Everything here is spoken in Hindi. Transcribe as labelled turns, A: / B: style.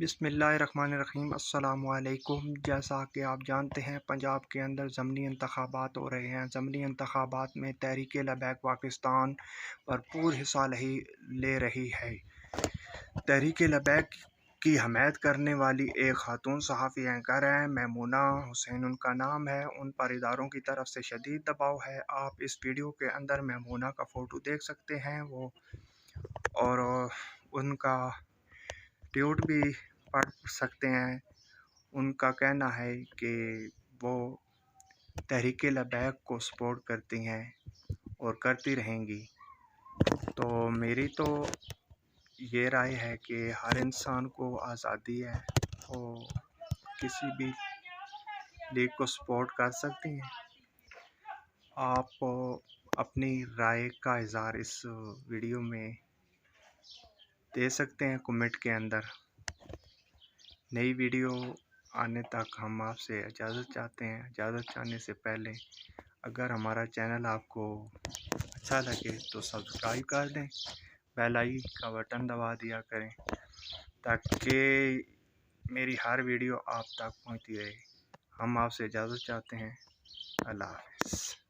A: बिस्मिल्लाहिर्रहमानिर्रहीम अस्सलामुअलैकुम। जैसा कि आप जानते हैं, पंजाब के अंदर ज़मनी इंतखाबात हो रहे हैं। ज़मनी इंतखाबात में तहरीक लबैक पाकिस्तान भरपूर हिस्सा ले रही है। तहरीक लबैक की हमायत करने वाली एक खातून सहाफ़ी एंकर हैं, मैमूना हुसैन उनका नाम है। उन पर इदारों की तरफ से शदीद दबाव है। आप इस वीडियो के अंदर मैमूना का फ़ोटो देख सकते हैं वो, और उनका ट्वीट भी पढ़ सकते हैं। उनका कहना है कि वो तहरीक लबैक को सपोर्ट करती हैं और करती रहेंगी। तो मेरी तो ये राय है कि हर इंसान को आज़ादी है, वो किसी भी लीग को सपोर्ट कर सकती हैं। आप अपनी राय का इज़हार इस वीडियो में दे सकते हैं कमेंट के अंदर। नई वीडियो आने तक हम आपसे इजाज़त चाहते हैं। इजाज़त चाहने से पहले अगर हमारा चैनल आपको अच्छा लगे तो सब्सक्राइब कर दें, बेल आइकन का बटन दबा दिया करें ताकि मेरी हर वीडियो आप तक पहुंचती रहे। हम आपसे इजाज़त चाहते हैं। अल्लाह हाफ़िज़।